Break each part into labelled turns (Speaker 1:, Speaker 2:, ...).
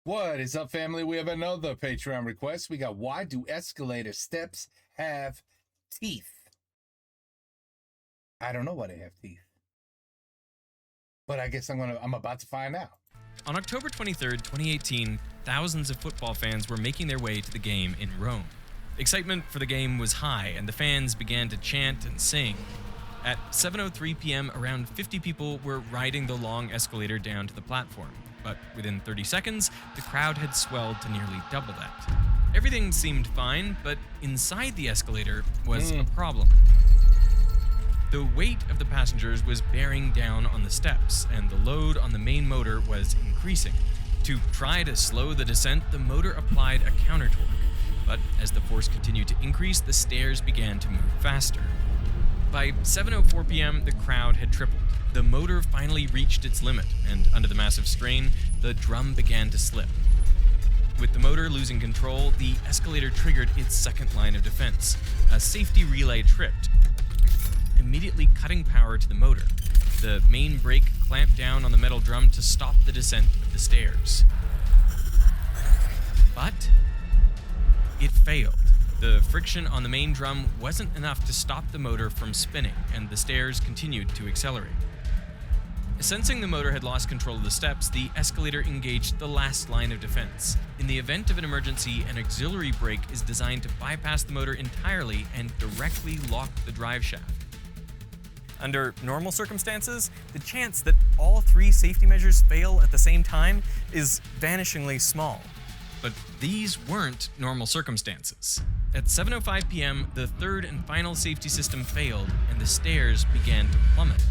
Speaker 1: What is up, family? We have another Patreon request. We got, why do escalator steps have teeth? I don't know why they have teeth, but I guess I'm about to find out.
Speaker 2: On October 23rd, 2018, thousands of football fans were making their way to the game in Rome. Excitement for the game was high, and the fans began to chant and sing. At 7:03 p.m., around 50 people were riding the long escalator down to the platform. But within 30 seconds, the crowd had swelled to nearly double that. Everything seemed fine, but inside the escalator was a problem. The weight of the passengers was bearing down on the steps, and the load on the main motor was increasing. To try to slow the descent, the motor applied a counter-torque. But as the force continued to increase, the stairs began to move faster. By 7:04 p.m., the crowd had tripled. The motor finally reached its limit, and under the massive strain, the drum began to slip. With the motor losing control, the escalator triggered its second line of defense. A safety relay tripped, immediately cutting power to the motor. The main brake clamped down on the metal drum to stop the descent of the stairs. But it failed. The friction on the main drum wasn't enough to stop the motor from spinning, and the stairs continued to accelerate. Sensing the motor had lost control of the steps, the escalator engaged the last line of defense. In the event of an emergency, an auxiliary brake is designed to bypass the motor entirely and directly lock the drive shaft. Under normal circumstances, the chance that all three safety measures fail at the same time is vanishingly small. But these weren't normal circumstances. At 7:05 p.m., the third and final safety system failed, and the stairs began to plummet.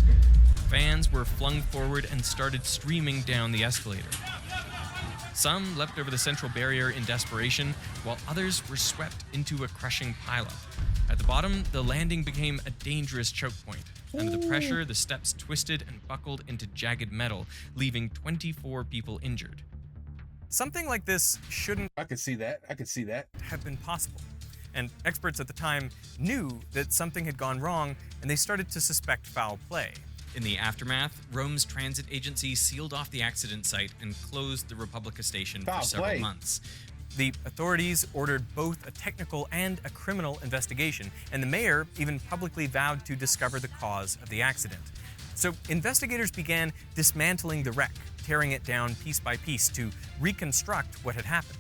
Speaker 2: Fans were flung forward and started streaming down the escalator. Some leapt over the central barrier in desperation, while others were swept into a crushing pileup. At the bottom, the landing became a dangerous choke point. Under the pressure, the steps twisted and buckled into jagged metal, leaving 24 people injured. Something like this shouldn't
Speaker 1: I could see that.
Speaker 2: have been possible. And experts at the time knew that something had gone wrong, and they started to suspect foul play. In the aftermath, Rome's transit agency sealed off the accident site and closed the Republica station for several months. The authorities ordered both a technical and a criminal investigation, and the mayor even publicly vowed to discover the cause of the accident. So investigators began dismantling the wreck, tearing it down piece by piece to reconstruct what had happened.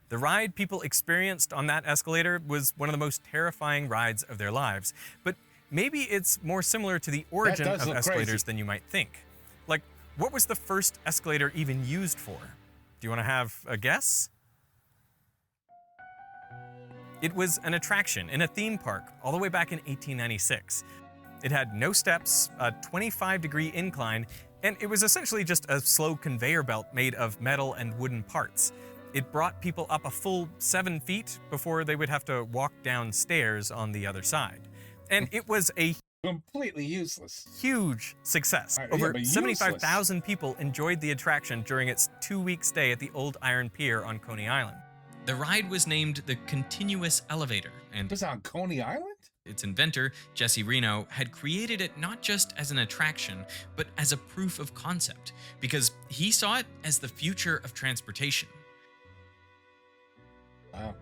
Speaker 2: The ride people experienced on that escalator was one of the most terrifying rides of their lives, but maybe it's more similar to the origin of escalators than you might think. Like, what was the first escalator even used for? Do you want to have a guess? It was an attraction in a theme park all the way back in 1896. It had no steps, a 25-degree incline, and it was essentially just a slow conveyor belt made of metal and wooden parts. It brought people up a full 7 feet before they would have to walk down stairs on the other side. And it was a
Speaker 1: Completely useless.
Speaker 2: huge success. Over 75,000 people enjoyed the attraction during its 2-week stay at the Old Iron Pier on Coney Island. The ride was named the Continuous Elevator, and
Speaker 1: It was on Coney Island?
Speaker 2: its inventor, Jesse Reno, had created it not just as an attraction, but as a proof of concept, because he saw it as the future of transportation.
Speaker 1: Wow.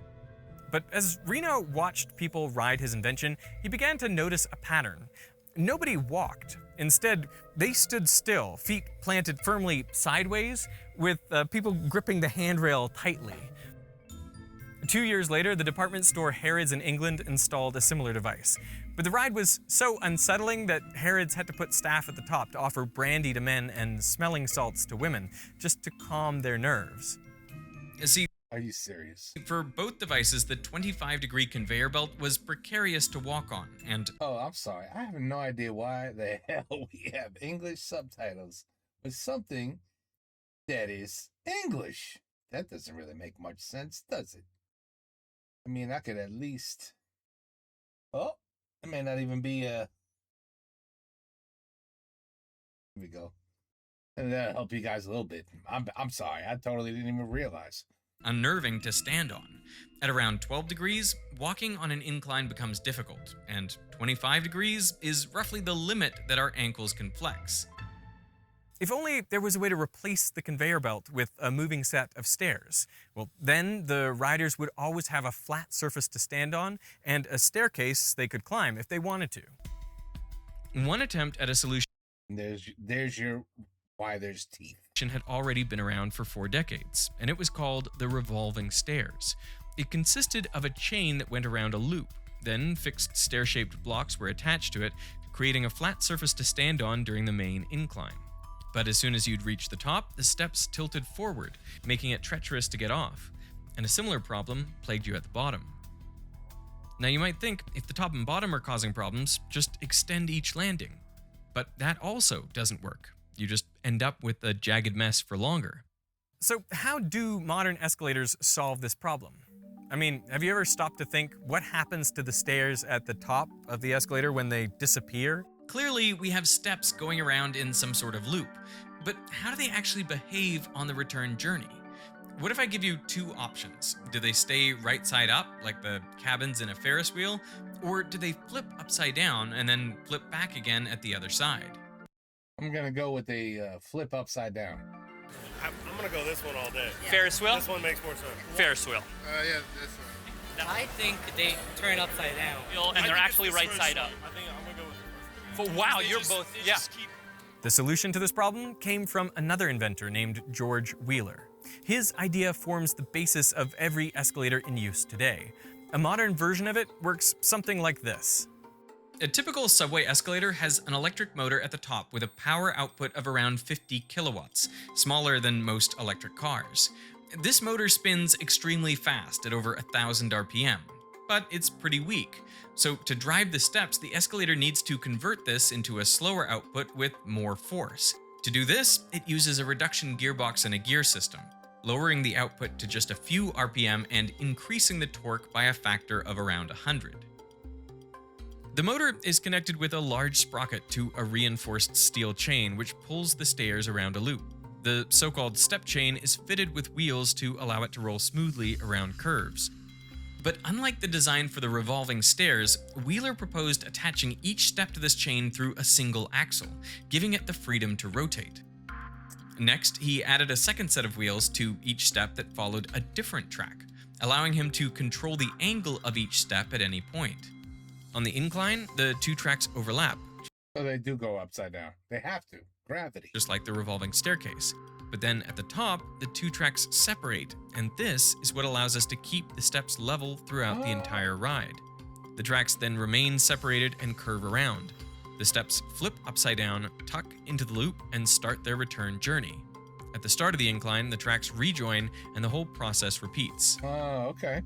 Speaker 2: But as Reno watched people ride his invention, he began to notice a pattern. Nobody walked. Instead, they stood still, feet planted firmly sideways, with people gripping the handrail tightly. 2 years later, the department store Harrods in England installed a similar device. But the ride was so unsettling that Harrods had to put staff at the top to offer brandy to men and smelling salts to women, just to calm their nerves. See,
Speaker 1: Are you serious?
Speaker 2: for both devices, the 25-degree conveyor belt was precarious to walk on, and
Speaker 1: Oh, I'm sorry. I have no idea why the hell we have English subtitles with something that is English. That doesn't really make much sense, does it? I mean, I could at least... Oh, it may not even be Here we go. And that'll help you guys a little bit. I'm sorry. I totally didn't even realize.
Speaker 2: unnerving to stand on. At around 12 degrees, walking on an incline becomes difficult, and 25 degrees is roughly the limit that our ankles can flex. If only there was a way to replace the conveyor belt with a moving set of stairs. Well, then the riders would always have a flat surface to stand on and a staircase they could climb if they wanted to. One attempt at a solution
Speaker 1: There's your why there's teeth.
Speaker 2: had already been around for 4 decades, and it was called the revolving stairs. It consisted of a chain that went around a loop. Then fixed stair-shaped blocks were attached to it, creating a flat surface to stand on during the main incline. But as soon as you'd reach the top, the steps tilted forward, making it treacherous to get off. And a similar problem plagued you at the bottom. Now you might think, if the top and bottom are causing problems, just extend each landing. But that also doesn't work. You just end up with a jagged mess for longer. So how do modern escalators solve this problem? I mean, have you ever stopped to think what happens to the stairs at the top of the escalator when they disappear? Clearly, we have steps going around in some sort of loop, but how do they actually behave on the return journey? What if I give you 2 options? Do they stay right side up, like the cabins in a Ferris wheel, or do they flip upside down and then flip back again at the other side?
Speaker 1: I'm gonna go with a flip upside down.
Speaker 3: I'm gonna go this one all day.
Speaker 4: Yeah.
Speaker 5: Ferris wheel?
Speaker 3: This one makes more sense.
Speaker 5: Ferris wheel.
Speaker 3: Yeah, this one.
Speaker 4: I think they turn upside down.
Speaker 5: And they're actually right side up.
Speaker 3: I think I'm gonna go with the
Speaker 5: Wow, you're both, yeah.
Speaker 2: The solution to this problem came from another inventor named George Wheeler. His idea forms the basis of every escalator in use today. A modern version of it works something like this. A typical subway escalator has an electric motor at the top with a power output of around 50 kilowatts, smaller than most electric cars. This motor spins extremely fast at over 1,000 RPM, but it's pretty weak. So to drive the steps, the escalator needs to convert this into a slower output with more force. To do this, it uses a reduction gearbox and a gear system, lowering the output to just a few RPM and increasing the torque by a factor of around 100. The motor is connected with a large sprocket to a reinforced steel chain which pulls the stairs around a loop. The so-called step chain is fitted with wheels to allow it to roll smoothly around curves. But unlike the design for the revolving stairs, Wheeler proposed attaching each step to this chain through a single axle, giving it the freedom to rotate. Next, he added a second set of wheels to each step that followed a different track, allowing him to control the angle of each step at any point. On the incline, the 2 tracks overlap.
Speaker 1: So they do go upside down. They have to. Gravity.
Speaker 2: Just like the revolving staircase. But then at the top, the 2 tracks separate, and this is what allows us to keep the steps level throughout the entire ride. The tracks then remain separated and curve around. The steps flip upside down, tuck into the loop, and start their return journey. At the start of the incline, the tracks rejoin, and the whole process repeats.
Speaker 1: Oh, okay.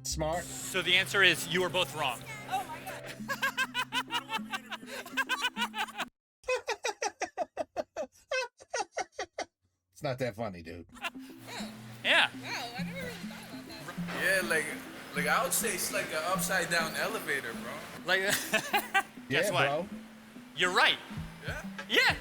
Speaker 1: Smart.
Speaker 5: So the answer is you are both wrong.
Speaker 1: It's not that funny, dude.
Speaker 5: Yeah.
Speaker 4: Wow, I never really thought about that.
Speaker 6: Yeah, like I would say it's like an upside down elevator, bro.
Speaker 5: Like,
Speaker 1: Yeah,
Speaker 5: guess what?
Speaker 1: bro.
Speaker 5: You're right.
Speaker 6: Yeah.
Speaker 5: Yeah.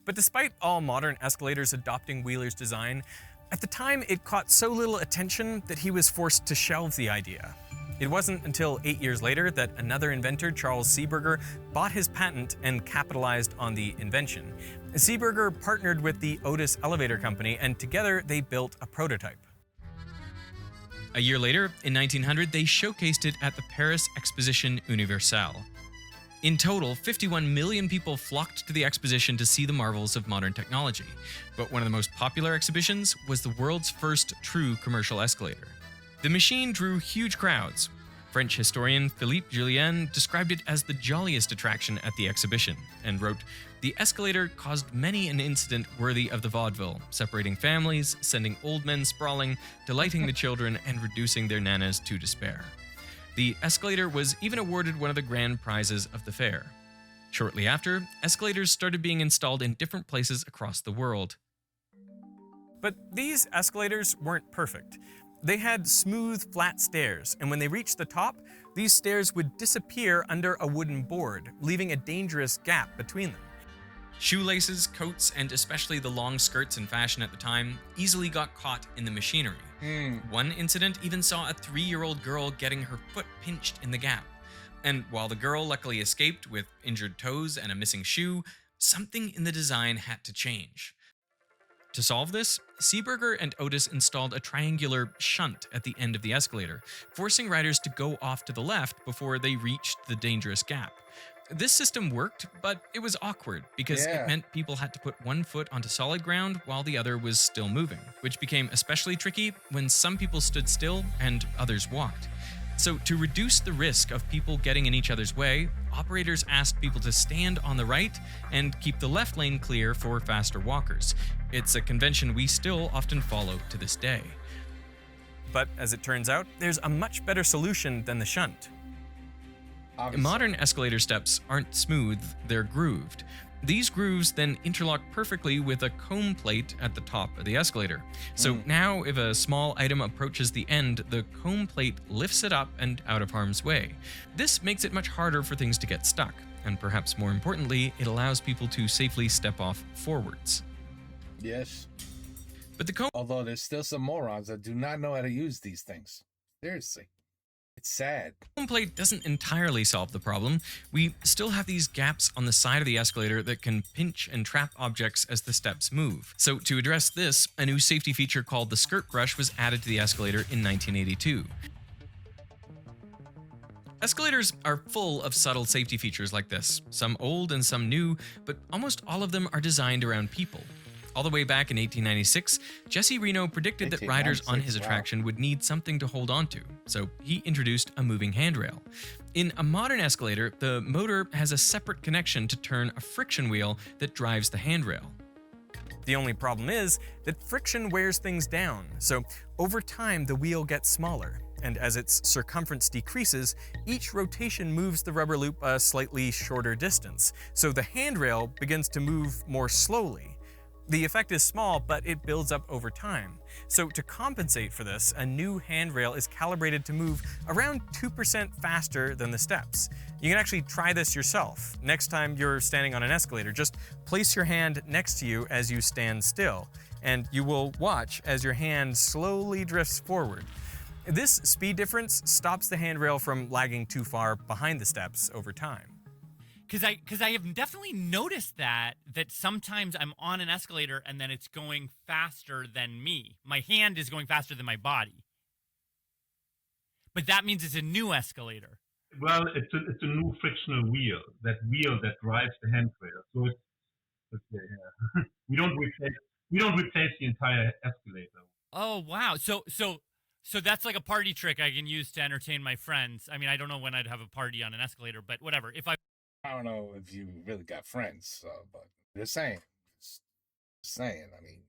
Speaker 2: But despite all modern escalators adopting Wheeler's design, at the time it caught so little attention that he was forced to shelve the idea. It wasn't until 8 years later that another inventor, Charles Seeberger, bought his patent and capitalized on the invention. Seeberger partnered with the Otis Elevator Company, and together they built a prototype. A year later, in 1900, they showcased it at the Paris Exposition Universelle. In total, 51 million people flocked to the exposition to see the marvels of modern technology. But one of the most popular exhibitions was the world's first true commercial escalator. The machine drew huge crowds. French historian Philippe Julien described it as the jolliest attraction at the exhibition, and wrote, "The escalator caused many an incident worthy of the vaudeville, separating families, sending old men sprawling, delighting the children, and reducing their nanas to despair." The escalator was even awarded one of the grand prizes of the fair. Shortly after, escalators started being installed in different places across the world. But these escalators weren't perfect. They had smooth, flat stairs, and when they reached the top, these stairs would disappear under a wooden board, leaving a dangerous gap between them. Shoelaces, coats, and especially the long skirts in fashion at the time easily got caught in the machinery. One incident even saw a 3-year-old girl getting her foot pinched in the gap. And while the girl luckily escaped with injured toes and a missing shoe, something in the design had to change. To solve this, Seeberger and Otis installed a triangular shunt at the end of the escalator, forcing riders to go off to the left before they reached the dangerous gap. This system worked, but it was awkward because
Speaker 1: Yeah.
Speaker 2: it meant people had to put one foot onto solid ground while the other was still moving, which became especially tricky when some people stood still and others walked. So, to reduce the risk of people getting in each other's way, operators asked people to stand on the right and keep the left lane clear for faster walkers. It's a convention we still often follow to this day. But as it turns out, there's a much better solution than the shunt.
Speaker 1: Obviously.
Speaker 2: Modern escalator steps aren't smooth, they're grooved. These grooves then interlock perfectly with a comb plate at the top of the escalator. So now if a small item approaches the end, the comb plate lifts it up and out of harm's way. This makes it much harder for things to get stuck, and perhaps more importantly, it allows people to safely step off forwards.
Speaker 1: Yes.
Speaker 2: But the comb
Speaker 1: Although there's still some morons that do not know how to use these things. Seriously. It's sad.
Speaker 2: plate doesn't entirely solve the problem. We still have these gaps on the side of the escalator that can pinch and trap objects as the steps move. So to address this, a new safety feature called the skirt brush was added to the escalator in 1982. Escalators are full of subtle safety features like this, some old and some new, but almost all of them are designed around people. All the way back in 1896, Jesse Reno predicted that riders on his
Speaker 1: 1896, wow.
Speaker 2: attraction would need something to hold onto, so he introduced a moving handrail. In a modern escalator, the motor has a separate connection to turn a friction wheel that drives the handrail. The only problem is that friction wears things down, so over time the wheel gets smaller, and as its circumference decreases, each rotation moves the rubber loop a slightly shorter distance, so the handrail begins to move more slowly. The effect is small, but it builds up over time. So to compensate for this, a new handrail is calibrated to move around 2% faster than the steps. You can actually try this yourself. Next time you're standing on an escalator, just place your hand next to you as you stand still, and you will watch as your hand slowly drifts forward. This speed difference stops the handrail from lagging too far behind the steps over time.
Speaker 5: Because I have definitely noticed that sometimes I'm on an escalator and then it's going faster than me. My hand is going faster than my body. But that means it's a new escalator.
Speaker 7: Well, it's a new frictional wheel that drives the handrail. So yeah. we don't replace the entire escalator.
Speaker 5: Oh wow. So that's like a party trick I can use to entertain my friends. I mean, I don't know when I'd have a party on an escalator, but whatever.
Speaker 1: I don't know if you really got friends, but just saying. Just saying. I mean,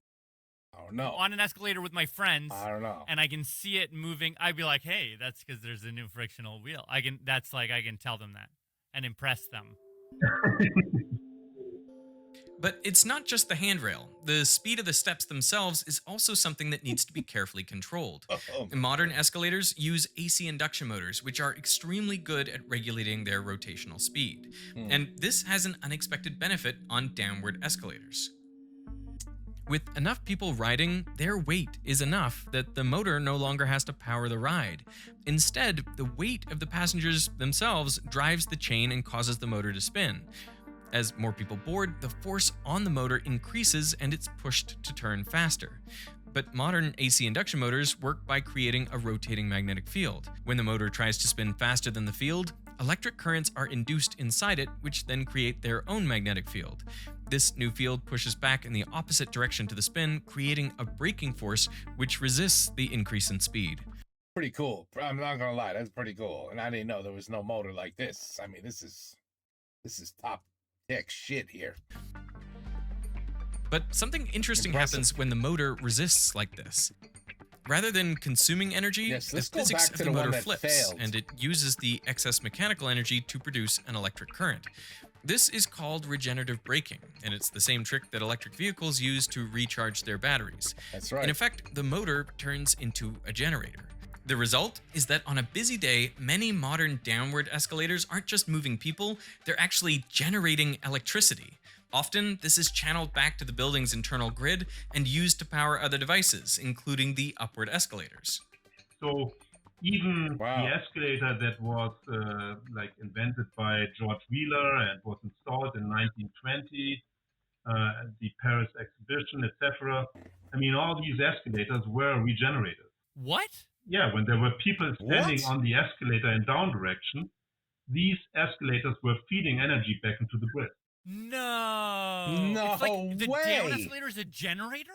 Speaker 1: I don't know.
Speaker 5: On an escalator with my friends,
Speaker 1: I don't know.
Speaker 5: and I can see it moving, I'd be like, "Hey, that's because there's a new frictional wheel." I can tell them that and impress them.
Speaker 2: But it's not just the handrail. The speed of the steps themselves is also something that needs to be carefully controlled. Modern escalators use AC induction motors, which are extremely good at regulating their rotational speed. And this has an unexpected benefit on downward escalators. With enough people riding, their weight is enough that the motor no longer has to power the ride. Instead, the weight of the passengers themselves drives the chain and causes the motor to spin. As more people board, the force on the motor increases and it's pushed to turn faster. But modern AC induction motors work by creating a rotating magnetic field. When the motor tries to spin faster than the field, electric currents are induced inside it, which then create their own magnetic field. This new field pushes back in the opposite direction to the spin, creating a braking force which resists the increase in speed.
Speaker 1: Pretty cool. I'm not gonna lie, that's pretty cool. And I didn't know there was no motor like this. I mean, this is top tech shit here.
Speaker 2: But something interesting happens when the motor resists like this. Rather than consuming energy,
Speaker 1: Yes,
Speaker 2: the
Speaker 1: let's go
Speaker 2: physics
Speaker 1: back
Speaker 2: of
Speaker 1: to
Speaker 2: the
Speaker 1: the one
Speaker 2: motor
Speaker 1: that
Speaker 2: flips,
Speaker 1: failed.
Speaker 2: and it uses the excess mechanical energy to produce an electric current. This is called regenerative braking, and it's the same trick that electric vehicles use to recharge their batteries.
Speaker 1: That's right.
Speaker 2: In effect, the motor turns into a generator. The result is that on a busy day, many modern downward escalators aren't just moving people, they're actually generating electricity. Often, this is channeled back to the building's internal grid and used to power other devices, including the upward escalators.
Speaker 7: So Even
Speaker 1: Wow.
Speaker 7: the escalator that was like invented by George Wheeler and was installed in 1920, at the Paris exhibition, etc. I mean, all these escalators were regenerated.
Speaker 5: What?
Speaker 7: Yeah, when there were people standing
Speaker 1: What?
Speaker 7: on the escalator in down direction, these escalators were feeding energy back into the grid.
Speaker 5: No.
Speaker 1: No
Speaker 5: It's like the down
Speaker 1: way.
Speaker 5: escalator is a generator?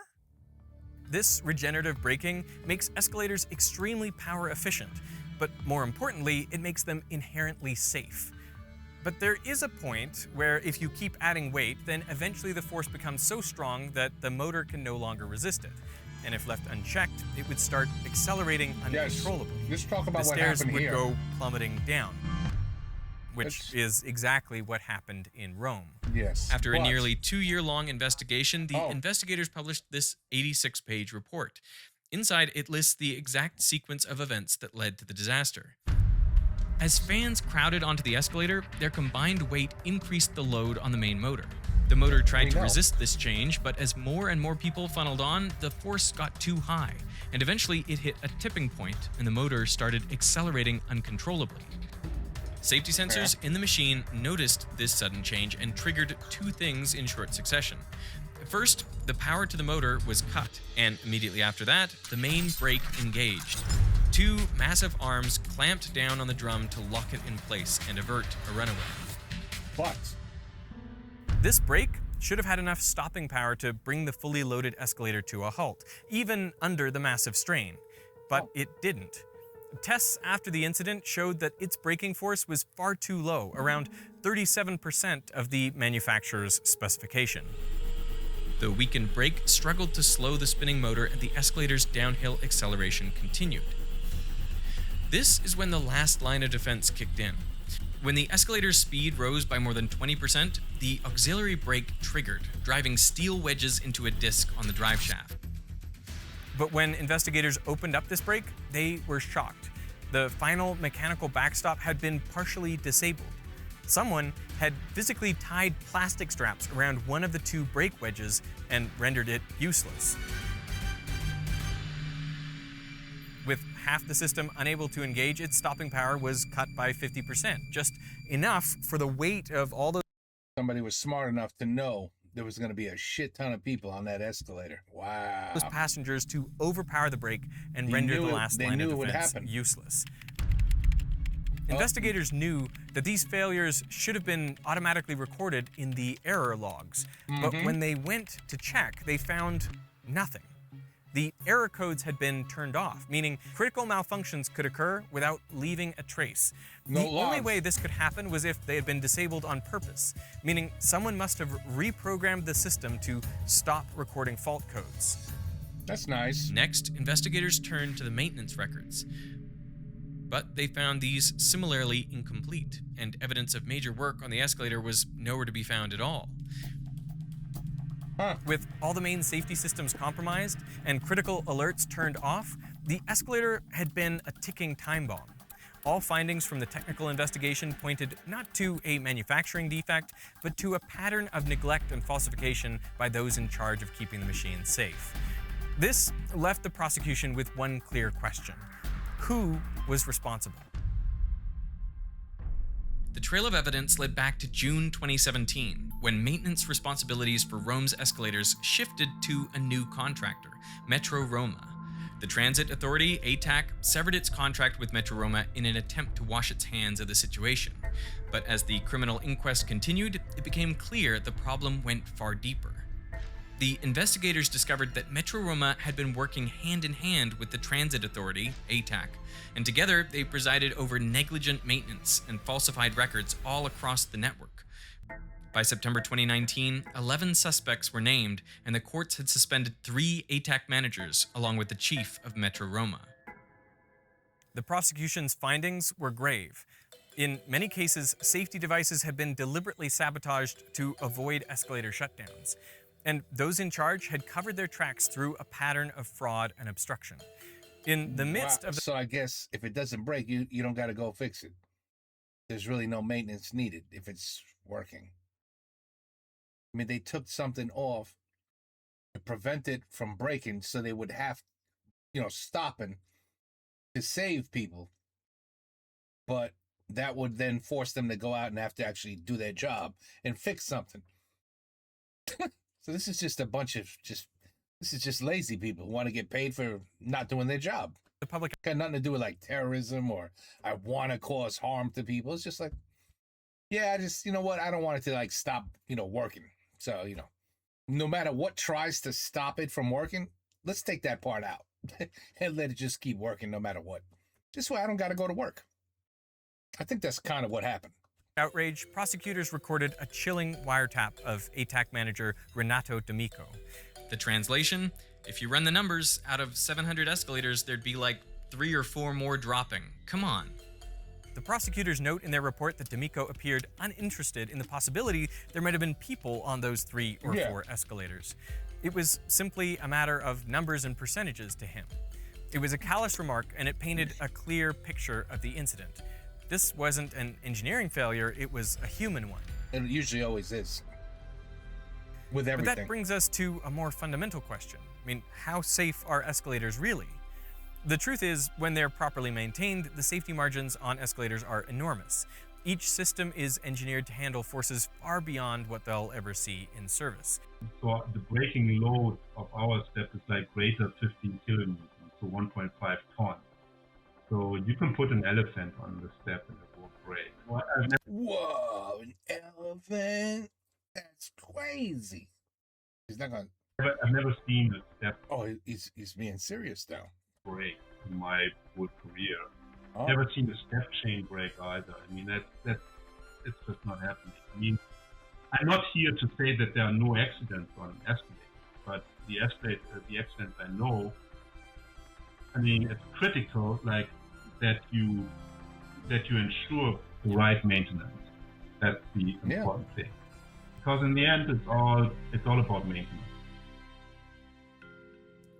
Speaker 2: This regenerative braking makes escalators extremely power efficient, but more importantly, it makes them inherently safe. But there is a point where if you keep adding weight, then eventually the force becomes so strong that the motor can no longer resist it. And if left unchecked, it would start accelerating
Speaker 1: Yes.
Speaker 2: uncontrollably.
Speaker 1: Let's talk about
Speaker 2: The
Speaker 1: what
Speaker 2: stairs
Speaker 1: happened
Speaker 2: would
Speaker 1: here.
Speaker 2: go plummeting down, which
Speaker 1: It's-
Speaker 2: is exactly what happened in Rome.
Speaker 1: Yes.
Speaker 2: After a
Speaker 1: but-
Speaker 2: nearly 2-year-long investigation, the
Speaker 1: Oh.
Speaker 2: investigators published this 86-page report. Inside, it lists the exact sequence of events that led to the disaster. As fans crowded onto the escalator, their combined weight increased the load on the main motor. The motor tried to
Speaker 1: know.
Speaker 2: resist this change, but as more and more people funneled on, the force got too high, and eventually it hit a tipping point, and the motor started accelerating uncontrollably. Safety sensors in the machine noticed this sudden change and triggered two things in short succession. First, the power to the motor was cut, and immediately after that, the main brake engaged. Two massive arms clamped down on the drum to lock it in place and avert a runaway.
Speaker 1: But
Speaker 2: This brake should have had enough stopping power to bring the fully loaded escalator to a halt, even under the massive strain. But it didn't. Tests after the incident showed that its braking force was far too low, around 37% of the manufacturer's specification. The weakened brake struggled to slow the spinning motor, and the escalator's downhill acceleration continued. This is when the last line of defense kicked in. When the escalator's speed rose by more than 20%, the auxiliary brake triggered, driving steel wedges into a disc on the drive shaft. But when investigators opened up this brake, they were shocked. The final mechanical backstop had been partially disabled. Someone had physically tied plastic straps around one of the two brake wedges and rendered it useless. With half the system unable to engage, its stopping power was cut by 50%, just enough for the weight of all those
Speaker 1: somebody was smart enough to know there was going to be a shit ton of people on that escalator. Wow.
Speaker 2: passengers to overpower the brake and
Speaker 1: They
Speaker 2: render
Speaker 1: knew
Speaker 2: the
Speaker 1: it-
Speaker 2: last
Speaker 1: they
Speaker 2: line
Speaker 1: knew
Speaker 2: of
Speaker 1: it would
Speaker 2: defense
Speaker 1: happen.
Speaker 2: useless. Investigators knew that these failures should have been automatically recorded in the error logs, but when they went to check, they found nothing. The error codes had been turned off, meaning critical malfunctions could occur without leaving a trace.
Speaker 1: No
Speaker 2: The only
Speaker 1: logs.
Speaker 2: way this could happen was if they had been disabled on purpose, meaning someone must have reprogrammed the system to stop recording fault codes.
Speaker 1: That's nice.
Speaker 2: Next, investigators turned to the maintenance records. But they found these similarly incomplete, and evidence of major work on the escalator was nowhere to be found at all.
Speaker 1: Huh.
Speaker 2: With all the main safety systems compromised and critical alerts turned off, the escalator had been a ticking time bomb. All findings from the technical investigation pointed not to a manufacturing defect, but to a pattern of neglect and falsification by those in charge of keeping the machine safe. This left the prosecution with one clear question: who was responsible? The trail of evidence led back to June 2017, when maintenance responsibilities for Rome's escalators shifted to a new contractor, Metro Roma. The Transit Authority, ATAC, severed its contract with Metro Roma in an attempt to wash its hands of the situation. But as the criminal inquest continued, it became clear the problem went far deeper. The investigators discovered that Metro Roma had been working hand in hand with the Transit Authority, ATAC, and together they presided over negligent maintenance and falsified records all across the network. By September 2019, 11 suspects were named, and the courts had suspended 3 ATAC managers along with the chief of Metro Roma. The prosecution's findings were grave. In many cases, safety devices had been deliberately sabotaged to avoid escalator shutdowns. And those in charge had covered their tracks through a pattern of fraud and obstruction. In the midst of the
Speaker 1: So I guess if it doesn't break, you don't got to go fix it. There's really no maintenance needed if it's working. I mean, they took something off to prevent it from breaking, so they would have, stopping to save people, but that would then force them to go out and have to actually do their job and fix something. So this is just a bunch of this is just lazy people who want to get paid for not doing their job.
Speaker 2: The public
Speaker 1: Got nothing to do with like terrorism or I want to cause harm to people. It's just like, yeah, I just, you know what? I don't want it to like stop, working. So, no matter what tries to stop it from working, let's take that part out and let it just keep working no matter what. This way I don't got to go to work. I think that's kind of what happened.
Speaker 2: outrage, prosecutors recorded a chilling wiretap of ATAC manager Renato D'Amico. The translation? If you run the numbers, out of 700 escalators, there'd be like 3 or 4 more dropping. Come on. The prosecutors note in their report that D'Amico appeared uninterested in the possibility there might have been people on those 3 or 4 escalators. It was simply a matter of numbers and percentages to him. It was a callous remark, and it painted a clear picture of the incident. This wasn't an engineering failure, it was a human one.
Speaker 1: And it usually always is. With everything.
Speaker 2: But that brings us to a more fundamental question. I mean, how safe are escalators really? The truth is, when they're properly maintained, the safety margins on escalators are enormous. Each system is engineered to handle forces far beyond what they'll ever see in service.
Speaker 7: So the braking load of our step is like greater 15 kilonewtons, so 1.5 tons. So you can put an elephant on the step and it won't break. Well,
Speaker 1: Whoa, an elephant? That's crazy. He's not gonna.
Speaker 7: I've never seen a step
Speaker 1: Oh, he's being serious now.
Speaker 7: break in my whole career.
Speaker 1: Oh.
Speaker 7: Never seen a step chain break either. I mean, it's just not happening. I mean, I'm not here to say that there are no accidents on escalators, but the accidents I know, I mean, it's critical, like that you ensure the right maintenance. That's the important thing. Because in the end, it's all about maintenance.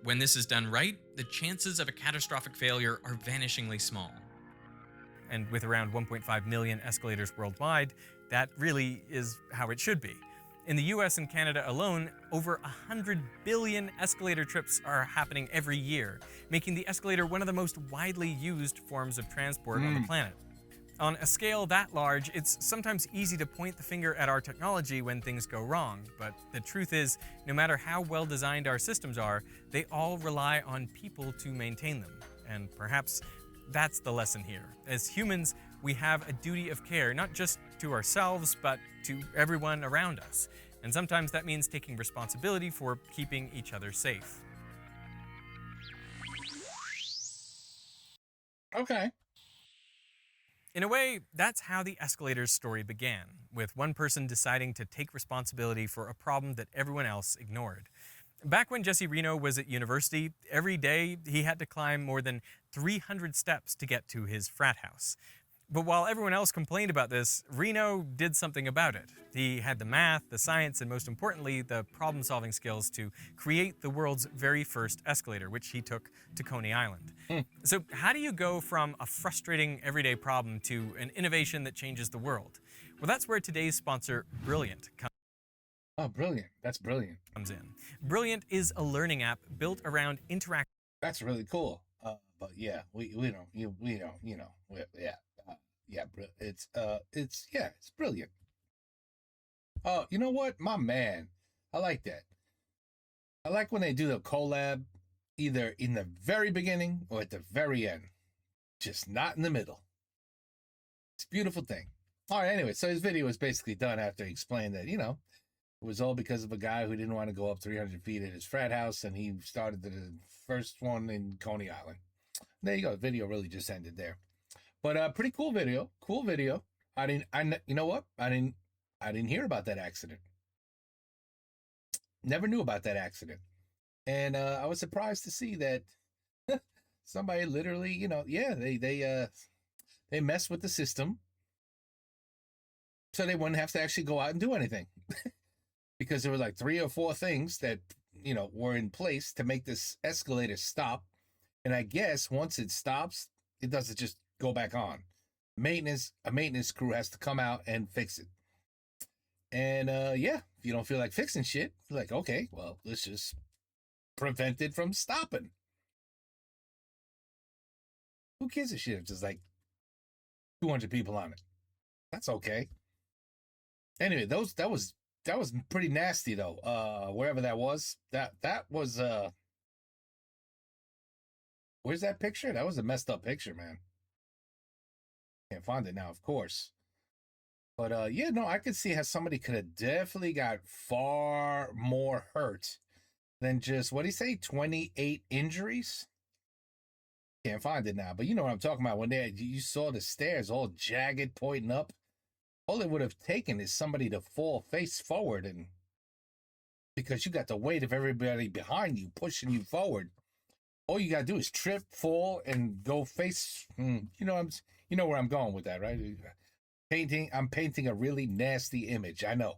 Speaker 2: When this is done right, the chances of a catastrophic failure are vanishingly small. And with around 1.5 million escalators worldwide, that really is how it should be. In the US and Canada alone, over 100 billion escalator trips are happening every year, making the escalator one of the most widely used forms of transport on the planet. On a scale that large, it's sometimes easy to point the finger at our technology when things go wrong, but the truth is, no matter how well designed our systems are, they all rely on people to maintain them. And perhaps that's the lesson here. As humans, we have a duty of care, not just to ourselves, but to everyone around us. And sometimes that means taking responsibility for keeping each other safe.
Speaker 1: Okay.
Speaker 2: In a way, that's how the escalator's story began, with one person deciding to take responsibility for a problem that everyone else ignored. Back when Jesse Reno was at university, every day he had to climb more than 300 steps to get to his frat house. But while everyone else complained about this, Reno did something about it. He had the math, the science, and most importantly, the problem-solving skills to create the world's very first escalator, which he took to Coney Island. So how do you go from a frustrating everyday problem to an innovation that changes the world? Well, that's where today's sponsor, Brilliant, comes
Speaker 1: Oh, brilliant. That's brilliant.
Speaker 2: in. Brilliant is a learning app built around interactive.
Speaker 1: That's really cool. But yeah, we don't, it's brilliant. Oh, you know what? My man. I like that. I like when they do the collab either in the very beginning or at the very end. Just not in the middle. It's a beautiful thing. All right, anyway, so his video was basically done after he explained that, it was all because of a guy who didn't want to go up 300 feet at his frat house, and he started the first one in Coney Island. There you go. The video really just ended there. But pretty cool video. Cool video. You know what? I didn't hear about that accident. Never knew about that accident. And I was surprised to see that somebody literally, they messed with the system so they wouldn't have to actually go out and do anything. Because there were like 3 or 4 things that, were in place to make this escalator stop. And I guess once it stops, it doesn't just go back on. A maintenance crew has to come out and fix it. And if you don't feel like fixing shit, you're like, okay, well, let's just prevent it from stopping. Who gives a shit if there's like 200 people on it? That's okay. Anyway, that was pretty nasty though. Wherever that was, that was where's that picture? That was a messed up picture, man. Can't find it now, of course. But yeah, no, I could see how somebody could have definitely got far more hurt than just, what do you say, 28 injuries? Can't find it now, but you know what I'm talking about. When you saw the stairs all jagged pointing up, all it would have taken is somebody to fall face forward, and because you got the weight of everybody behind you pushing you forward, all you gotta do is trip, fall, and go face. You know where I'm going with that, right? I'm painting a really nasty image. I know.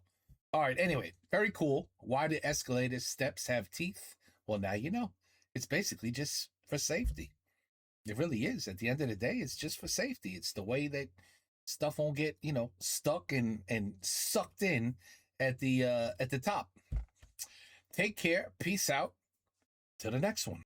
Speaker 1: All right. Anyway, very cool. Why do escalator steps have teeth? Well, now you know. It's basically just for safety. It really is. At the end of the day, it's just for safety. It's the way that stuff won't get, stuck and sucked in at the top. Take care. Peace out. Till the next one.